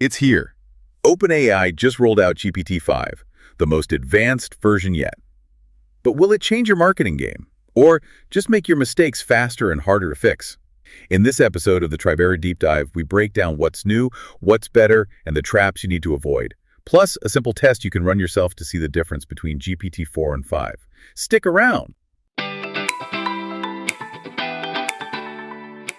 It's here. OpenAI just rolled out GPT-5, the most advanced version yet. But will it change your marketing game? Or just make your mistakes faster and harder to fix? In this episode of the Trivera Deep Dive, we break down what's new, what's better, and the traps you need to avoid. Plus, a simple test you can run yourself to see the difference between GPT-4 and 5. Stick around!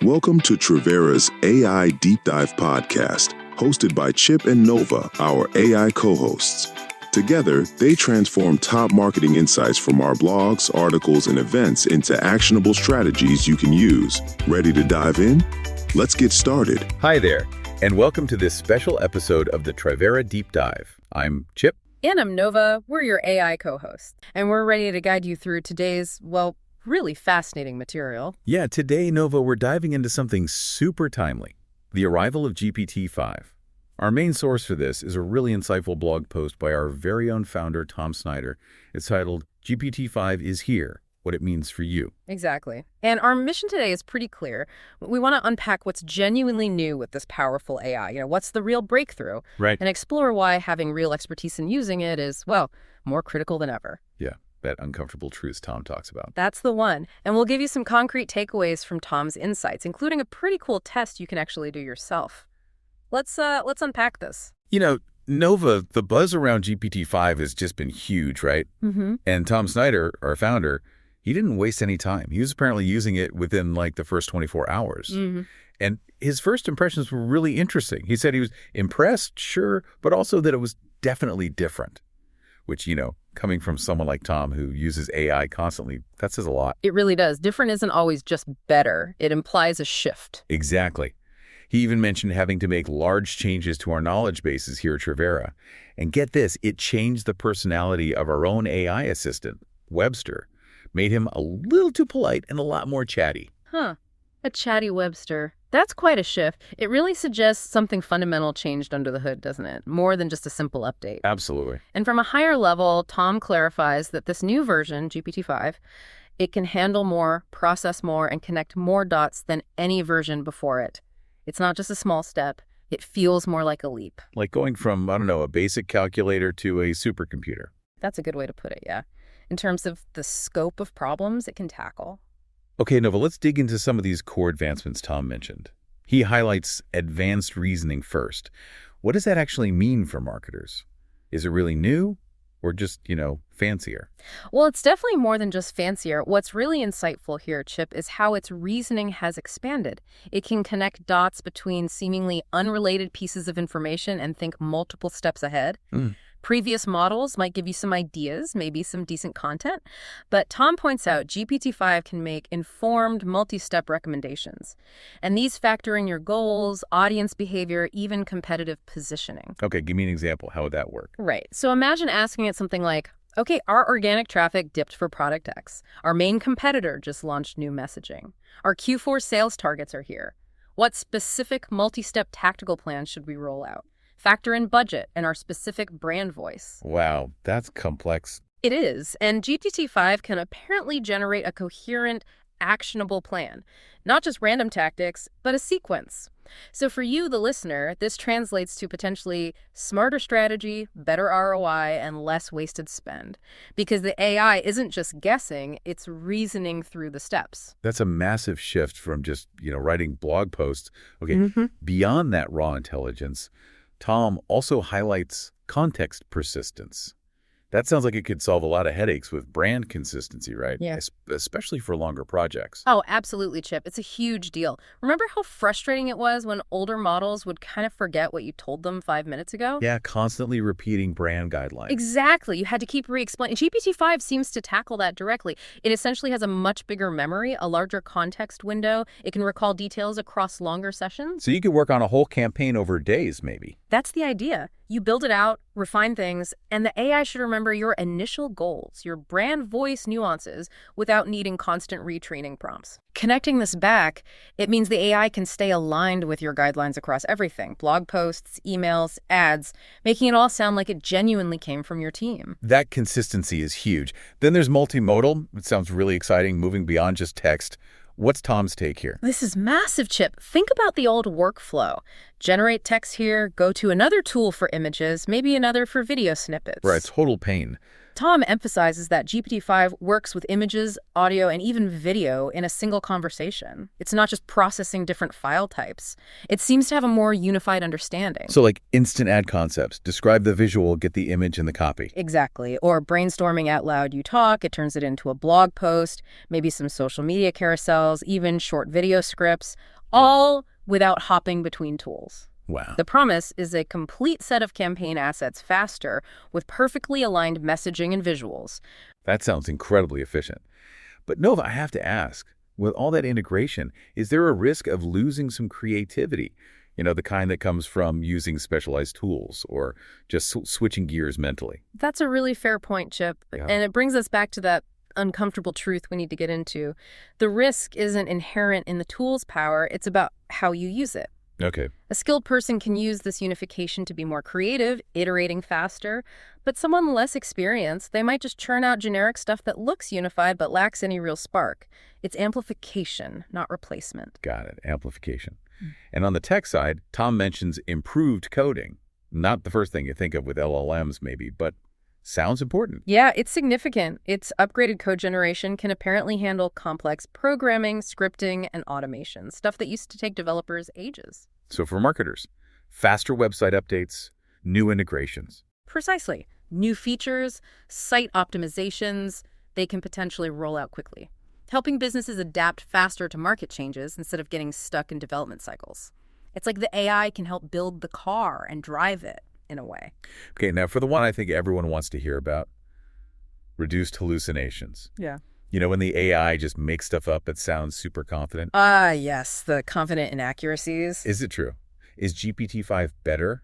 Welcome to Trivera's AI Deep Dive podcast, hosted by Chip and Nova, our AI co-hosts. Together, they transform top marketing insights from our blogs, articles, and events into actionable strategies you can use. Ready to dive in? Let's get started. Hi there, and welcome to this special episode of the Trivera Deep Dive. I'm Chip. And I'm Nova. We're your AI co-hosts. And we're ready to guide you through today's, really fascinating material. Yeah, today, Nova, we're diving into something super timely, the arrival of GPT-5. Our main source for this is a really insightful blog post by our very own founder, Tom Snyder. It's titled, GPT-5 is Here, What It Means for You. Exactly. And our mission today is pretty clear. We want to unpack what's genuinely new with this powerful AI. What's the real breakthrough? Right. And explore why having real expertise in using it is, more critical than ever. Yeah. That uncomfortable truth Tom talks about. That's the one. And we'll give you some concrete takeaways from Tom's insights, including a pretty cool test you can actually do yourself. Let's unpack this. Nova, the buzz around GPT-5 has just been huge, right? Mm-hmm. And Tom Snyder, our founder, he didn't waste any time. He was apparently using it within the first 24 hours. Mm-hmm. And his first impressions were really interesting. He said he was impressed, sure, but also that it was definitely different. Which, coming from someone like Tom who uses AI constantly, that says a lot. It really does. Different isn't always just better. It implies a shift. Exactly. He even mentioned having to make large changes to our knowledge bases here at Trivera. And get this, it changed the personality of our own AI assistant, Webster. Made him a little too polite and a lot more chatty. Huh. A chatty Webster. That's quite a shift. It really suggests something fundamental changed under the hood, doesn't it? More than just a simple update. Absolutely. And from a higher level, Tom clarifies that this new version, GPT-5, it can handle more, process more, and connect more dots than any version before it. It's not just a small step. It feels more like a leap. Like going from, a basic calculator to a supercomputer. That's a good way to put it, yeah. In terms of the scope of problems it can tackle. Okay, Nova, let's dig into some of these core advancements Tom mentioned. He highlights advanced reasoning first. What does that actually mean for marketers? Is it really new or just, fancier? Well, it's definitely more than just fancier. What's really insightful here, Chip, is how its reasoning has expanded. It can connect dots between seemingly unrelated pieces of information and think multiple steps ahead. Previous models might give you some ideas, maybe some decent content, but Tom points out GPT-5 can make informed multi-step recommendations. And these factor in your goals, audience behavior, even competitive positioning. Okay, give me an example. How would that work? Right. So imagine asking it something like, okay, our organic traffic dipped for product X. Our main competitor just launched new messaging. Our Q4 sales targets are here. What specific multi-step tactical plans should we roll out? Factor in budget and our specific brand voice. Wow, that's complex. It is, and GPT-5 can apparently generate a coherent, actionable plan. Not just random tactics, but a sequence. So for you, the listener, this translates to potentially smarter strategy, better ROI, and less wasted spend. Because the AI isn't just guessing, it's reasoning through the steps. That's a massive shift from just, writing blog posts. Okay, Beyond that raw intelligence, Tom also highlights context persistence. That sounds like it could solve a lot of headaches with brand consistency, right? Yeah. Especially for longer projects. Oh, absolutely, Chip. It's a huge deal. Remember how frustrating it was when older models would kind of forget what you told them 5 minutes ago? Yeah, constantly repeating brand guidelines. Exactly. You had to keep re-explaining. GPT-5 seems to tackle that directly. It essentially has a much bigger memory, a larger context window. It can recall details across longer sessions. So you could work on a whole campaign over days, maybe. That's the idea. You build it out, refine things, and the AI should remember your initial goals, your brand voice nuances, without needing constant retraining prompts. Connecting this back, it means the AI can stay aligned with your guidelines across everything, blog posts, emails, ads, making it all sound like it genuinely came from your team. That consistency is huge. Then there's multimodal. It sounds really exciting, moving beyond just text. What's Tom's take here? This is massive, Chip. Think about the old workflow. generate text here, go to another tool for images, maybe another for video snippets. Right, total pain. Tom emphasizes that GPT-5 works with images, audio, and even video in a single conversation. It's not just processing different file types. It seems to have a more unified understanding. So like instant ad concepts, describe the visual, get the image and the copy. Exactly. Or brainstorming out loud, you talk, it turns it into a blog post, maybe some social media carousels, even short video scripts, all without hopping between tools. Wow. The promise is a complete set of campaign assets faster with perfectly aligned messaging and visuals. That sounds incredibly efficient. But Nova, I have to ask, with all that integration, is there a risk of losing some creativity? You know, the kind that comes from using specialized tools or just switching gears mentally? That's a really fair point, Chip. Yeah. And it brings us back to that uncomfortable truth we need to get into. The risk isn't inherent in the tool's power, it's about how you use it. Okay. A skilled person can use this unification to be more creative, iterating faster, but someone less experienced, they might just churn out generic stuff that looks unified but lacks any real spark. It's amplification, not replacement. Got it. Amplification. And on the tech side, Tom mentions improved coding. Not the first thing you think of with LLMs maybe, but sounds important. Yeah, it's significant. Its upgraded code generation can apparently handle complex programming, scripting, and automation, stuff that used to take developers ages. So for marketers, faster website updates, new integrations. Precisely. New features, site optimizations, they can potentially roll out quickly, helping businesses adapt faster to market changes instead of getting stuck in development cycles. It's like the AI can help build the car and drive it, in a way. Okay, now for the one I think everyone wants to hear about, reduced hallucinations. Yeah. You know, when the AI just makes stuff up that sounds super confident. Yes, the confident inaccuracies. Is it true? Is GPT-5 better?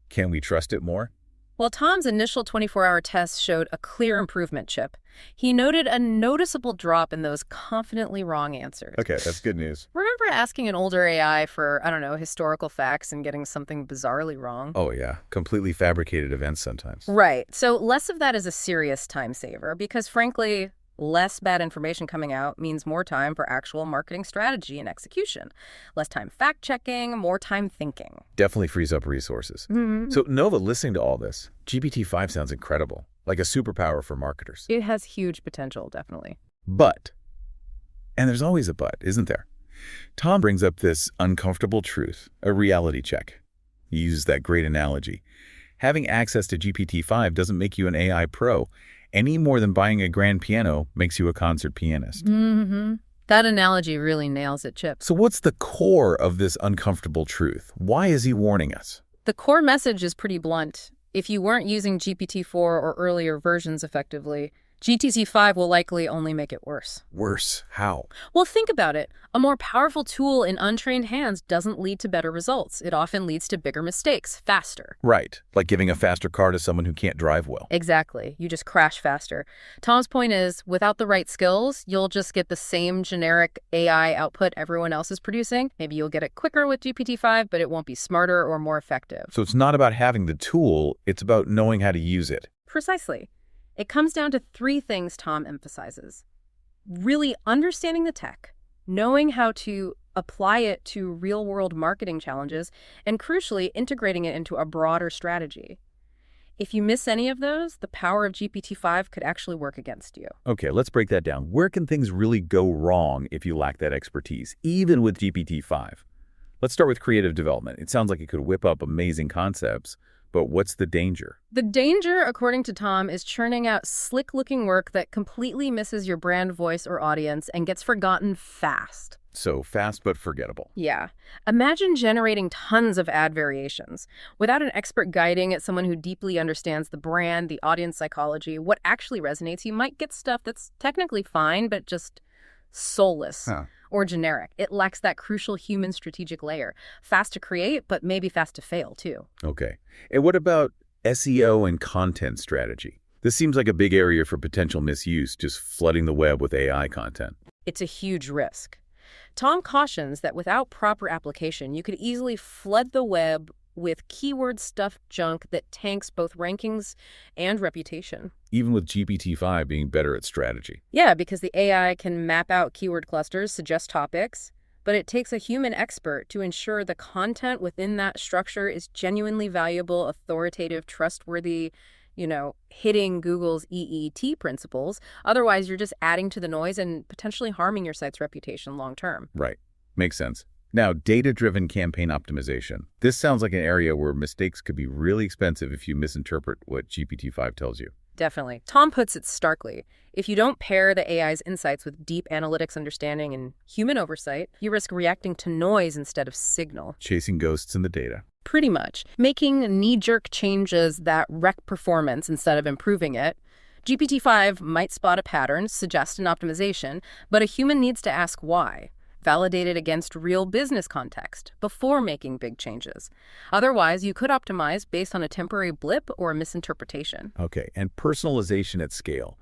Can we trust it more? Well, Tom's initial 24-hour test showed a clear improvement, Chip. He noted a noticeable drop in those confidently wrong answers. Okay, that's good news. Remember asking an older AI for, I don't know, historical facts and getting something bizarrely wrong? Oh yeah, completely fabricated events sometimes. Right. So less of that is a serious time saver because, frankly, less bad information coming out means more time for actual marketing strategy and execution. Less time fact-checking, more time thinking. Definitely frees up resources. So Nova, listening to all this, GPT-5 sounds incredible, like a superpower for marketers. It has huge potential, definitely. But, and there's always a but, isn't there? Tom brings up this uncomfortable truth, a reality check. He uses that great analogy. Having access to GPT-5 doesn't make you an AI pro, any more than buying a grand piano makes you a concert pianist. That analogy really nails it, Chip. So what's the core of this uncomfortable truth? Why is he warning us? The core message is pretty blunt. If you weren't using GPT-4 or earlier versions effectively, GPT-5 will likely only make it worse. Worse, how? Well, think about it. A more powerful tool in untrained hands doesn't lead to better results. It often leads to bigger mistakes, faster. Right, like giving a faster car to someone who can't drive well. Exactly. You just crash faster. Tom's point is, without the right skills, you'll just get the same generic AI output everyone else is producing. Maybe you'll get it quicker with GPT-5, but it won't be smarter or more effective. So it's not about having the tool, it's about knowing how to use it. Precisely. It comes down to three things Tom emphasizes. Really understanding the tech, knowing how to apply it to real-world marketing challenges, and crucially, integrating it into a broader strategy. If you miss any of those, the power of GPT-5 could actually work against you. Okay, let's break that down. Where can things really go wrong if you lack that expertise, even with GPT-5? Let's start with creative development. It sounds like it could whip up amazing concepts, but what's the danger? The danger, according to Tom, is churning out slick-looking work that completely misses your brand voice or audience and gets forgotten fast. So fast but forgettable. Yeah. Imagine generating tons of ad variations. Without an expert guiding it, someone who deeply understands the brand, the audience psychology, what actually resonates, you might get stuff that's technically fine, but just soulless or generic. It lacks that crucial human strategic layer. Fast to create, but maybe fast to fail, too. Okay. And what about SEO and content strategy? This seems like a big area for potential misuse, just flooding the web with AI content. It's a huge risk. Tom cautions that without proper application, you could easily flood the web with keyword-stuffed junk that tanks both rankings and reputation. Even with GPT-5 being better at strategy. Yeah, because the AI can map out keyword clusters, suggest topics, but it takes a human expert to ensure the content within that structure is genuinely valuable, authoritative, trustworthy, hitting Google's EET principles. Otherwise, you're just adding to the noise and potentially harming your site's reputation long term. Right. Makes sense. Now, data-driven campaign optimization. This sounds like an area where mistakes could be really expensive if you misinterpret what GPT-5 tells you. Definitely. Tom puts it starkly. If you don't pair the AI's insights with deep analytics understanding and human oversight, you risk reacting to noise instead of signal. Chasing ghosts in the data. Pretty much. Making knee-jerk changes that wreck performance instead of improving it. GPT-5 might spot a pattern, suggest an optimization, but a human needs to ask why. Validate it against real business context before making big changes. Otherwise, you could optimize based on a temporary blip or a misinterpretation. Okay, and personalization at scale.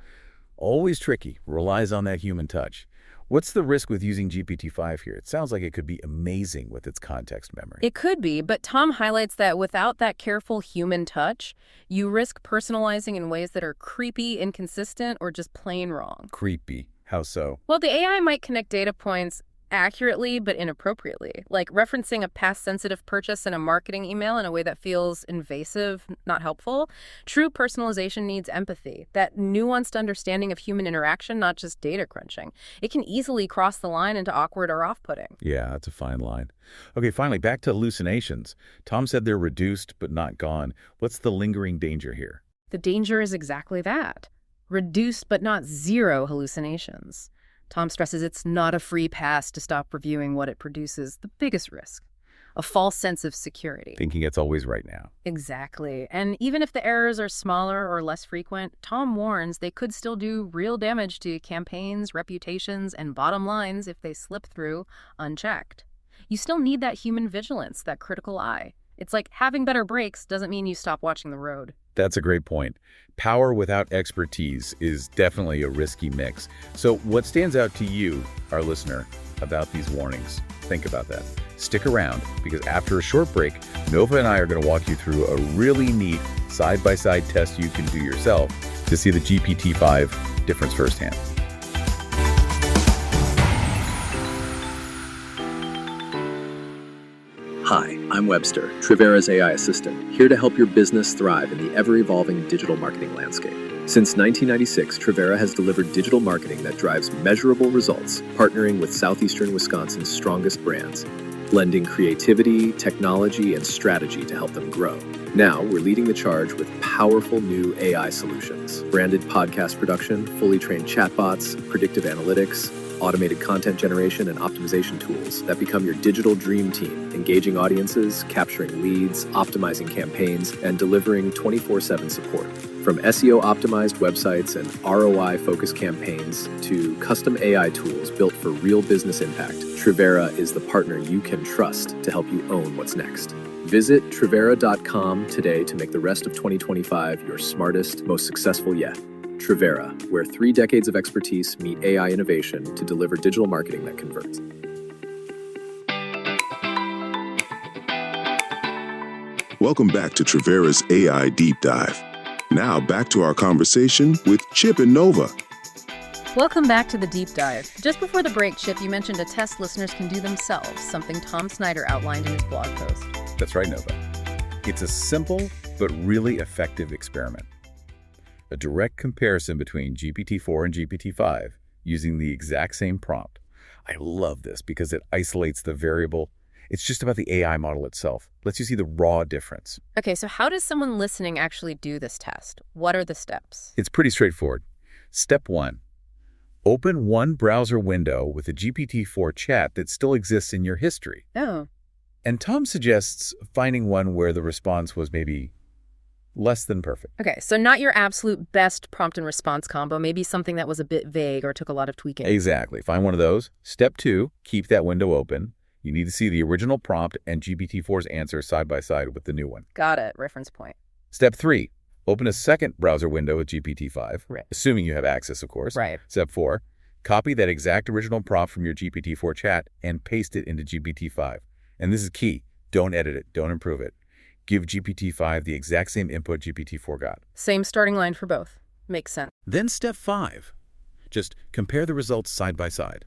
Always tricky, relies on that human touch. What's the risk with using GPT-5 here? It sounds like it could be amazing with its context memory. It could be, but Tom highlights that without that careful human touch, you risk personalizing in ways that are creepy, inconsistent, or just plain wrong. Creepy. How so? Well, the AI might connect data points accurately but inappropriately, like referencing a past sensitive purchase in a marketing email in a way that feels invasive, not helpful. True personalization needs empathy, that nuanced understanding of human interaction, not just data crunching. It can easily cross the line into awkward or off-putting. Yeah, that's a fine line. Okay, finally, back to hallucinations. Tom said they're reduced but not gone. What's the lingering danger here? The danger is exactly that. Reduced but not zero hallucinations. Tom stresses it's not a free pass to stop reviewing what it produces. The biggest risk, a false sense of security. Thinking it's always right now. Exactly. And even if the errors are smaller or less frequent, Tom warns they could still do real damage to campaigns, reputations, and bottom lines if they slip through unchecked. You still need that human vigilance, that critical eye. It's like having better brakes doesn't mean you stop watching the road. That's a great point. Power without expertise is definitely a risky mix. So what stands out to you, our listener, about these warnings? Think about that. Stick around, because after a short break, Nova and I are going to walk you through a really neat side-by-side test you can do yourself to see the GPT-5 difference firsthand. Hi, I'm Webster, Trivera's AI assistant, here to help your business thrive in the ever-evolving digital marketing landscape. Since 1996, Trivera has delivered digital marketing that drives measurable results, partnering with southeastern Wisconsin's strongest brands, blending creativity, technology, and strategy to help them grow. Now, we're leading the charge with powerful new AI solutions, branded podcast production, fully trained chatbots, predictive analytics, automated content generation, and optimization tools that become your digital dream team, engaging audiences, capturing leads, optimizing campaigns, and delivering 24/7 support. From SEO-optimized websites and ROI-focused campaigns to custom AI tools built for real business impact, Trivera is the partner you can trust to help you own what's next. Visit Trivera.com today to make the rest of 2025 your smartest, most successful yet. Trivera, where 3 decades of expertise meet AI innovation to deliver digital marketing that converts. Welcome back to Trivera's AI Deep Dive. Now back to our conversation with Chip and Nova. Welcome back to the Deep Dive. Just before the break, Chip, you mentioned a test listeners can do themselves, something Tom Snyder outlined in his blog post. That's right, Nova. It's a simple but really effective experiment. A direct comparison between GPT-4 and GPT-5 using the exact same prompt. I love this because it isolates the variable. It's just about the AI model itself. Lets you see the raw difference. Okay, so how does someone listening actually do this test? What are the steps? It's pretty straightforward. Step 1. Open one browser window with a GPT-4 chat that still exists in your history. Oh. And Tom suggests finding one where the response was maybe less than perfect. Okay, so not your absolute best prompt and response combo, maybe something that was a bit vague or took a lot of tweaking. Exactly. Find one of those. Step 2, keep that window open. You need to see the original prompt and GPT-4's answer side by side with the new one. Got it. Reference point. Step 3, open a second browser window with GPT-5, Right. assuming you have access, of course. Right. Step 4, copy that exact original prompt from your GPT-4 chat and paste it into GPT-5. And this is key. Don't edit it. Don't improve it. Give GPT-5 the exact same input GPT-4 got. Same starting line for both. Makes sense. Then step 5, just compare the results side by side.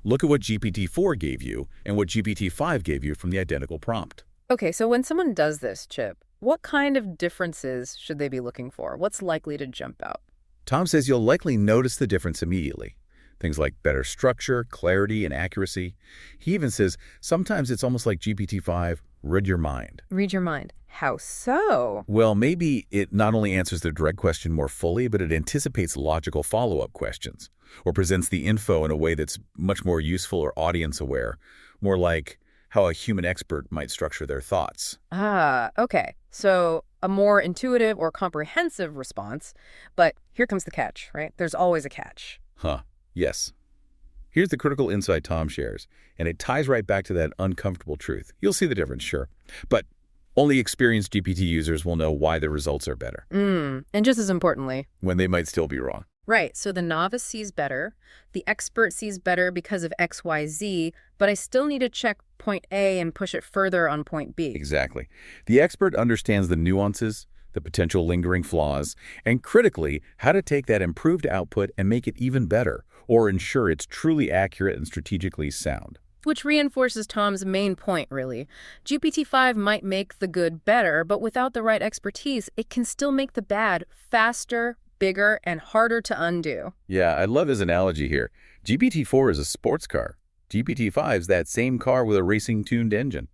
Look at what GPT-4 gave you and what GPT-5 gave you from the identical prompt. Okay, so when someone does this, Chip, what kind of differences should they be looking for? What's likely to jump out? Tom says you'll likely notice the difference immediately. Things like better structure, clarity, and accuracy. He even says sometimes it's almost like GPT-5 read your mind. Read your mind. How so? Well, maybe it not only answers the direct question more fully, but it anticipates logical follow-up questions or presents the info in a way that's much more useful or audience-aware, more like how a human expert might structure their thoughts. Ah, okay. So a more intuitive or comprehensive response, but here comes the catch, right? There's always a catch. Huh. Yes. Here's the critical insight Tom shares, and it ties right back to that uncomfortable truth. You'll see the difference, sure. But only experienced GPT users will know why the results are better. And just as importantly, when they might still be wrong. Right, so the novice sees better, the expert sees better because of X, Y, Z, but I still need to check point A and push it further on point B. Exactly. The expert understands the nuances, the potential lingering flaws, and critically, how to take that improved output and make it even better, or ensure it's truly accurate and strategically sound. Which reinforces Tom's main point, really. GPT-5 might make the good better, but without the right expertise, it can still make the bad faster, bigger, and harder to undo. Yeah, I love his analogy here. GPT-4 is a sports car. GPT-5 is that same car with a racing-tuned engine.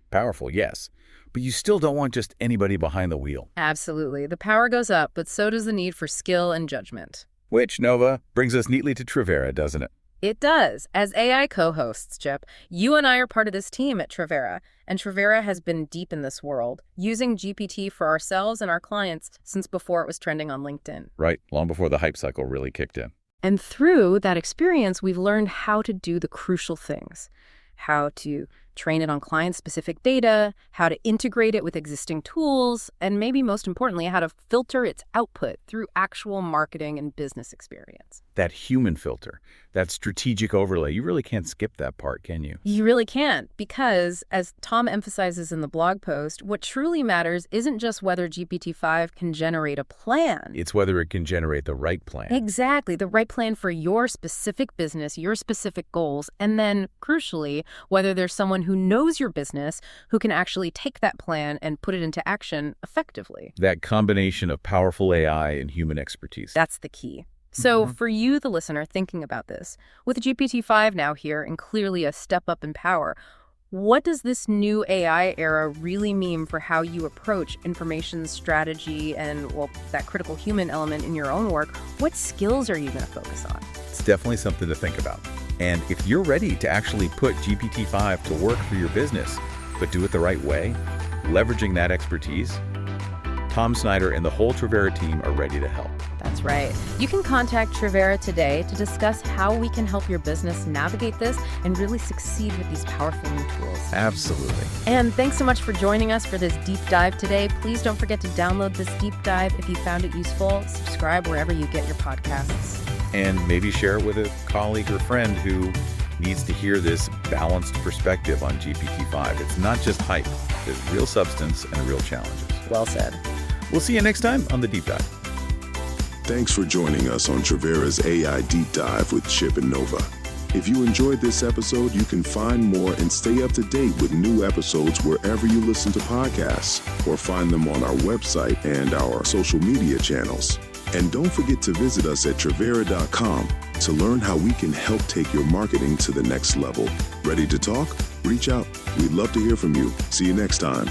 Powerful, yes, but you still don't want just anybody behind the wheel. Absolutely. The power goes up, but so does the need for skill and judgment. Which, Nova, brings us neatly to Trivera, doesn't it? It does. As AI co-hosts, Chip, you and I are part of this team at Trivera, and Trivera has been deep in this world, using GPT for ourselves and our clients since before it was trending on LinkedIn. Right, long before the hype cycle really kicked in. And through that experience, we've learned how to do the crucial things, how to train it on client-specific data, how to integrate it with existing tools, and maybe most importantly, how to filter its output through actual marketing and business experience. That human filter, that strategic overlay, you really can't skip that part, can you? You really can't, because, as Tom emphasizes in the blog post, what truly matters isn't just whether GPT-5 can generate a plan. It's whether it can generate the right plan. Exactly, the right plan for your specific business, your specific goals, and then, crucially, whether there's someone who knows your business who can actually take that plan and put it into action effectively. That combination of powerful AI and human expertise. That's the key. So for you, the listener, thinking about this, with GPT-5 now here and clearly a step up in power, what does this new AI era really mean for how you approach information strategy and, well, that critical human element in your own work? What skills are you going to focus on? It's definitely something to think about. And if you're ready to actually put GPT-5 to work for your business, but do it the right way, leveraging that expertise, Tom Snyder and the whole Trivera team are ready to help. That's right. You can contact Trivera today to discuss how we can help your business navigate this and really succeed with these powerful new tools. Absolutely. And thanks so much for joining us for this deep dive today. Please don't forget to download this deep dive if you found it useful. Subscribe wherever you get your podcasts. And maybe share it with a colleague or friend who needs to hear this balanced perspective on GPT-5. It's not just hype. There's real substance and real challenges. Well said. We'll see you next time on The Deep Dive. Thanks for joining us on Trivera's AI Deep Dive with Chip and Nova. If you enjoyed this episode, you can find more and stay up to date with new episodes wherever you listen to podcasts, or find them on our website and our social media channels. And don't forget to visit us at Trivera.com to learn how we can help take your marketing to the next level. Ready to talk? Reach out. We'd love to hear from you. See you next time.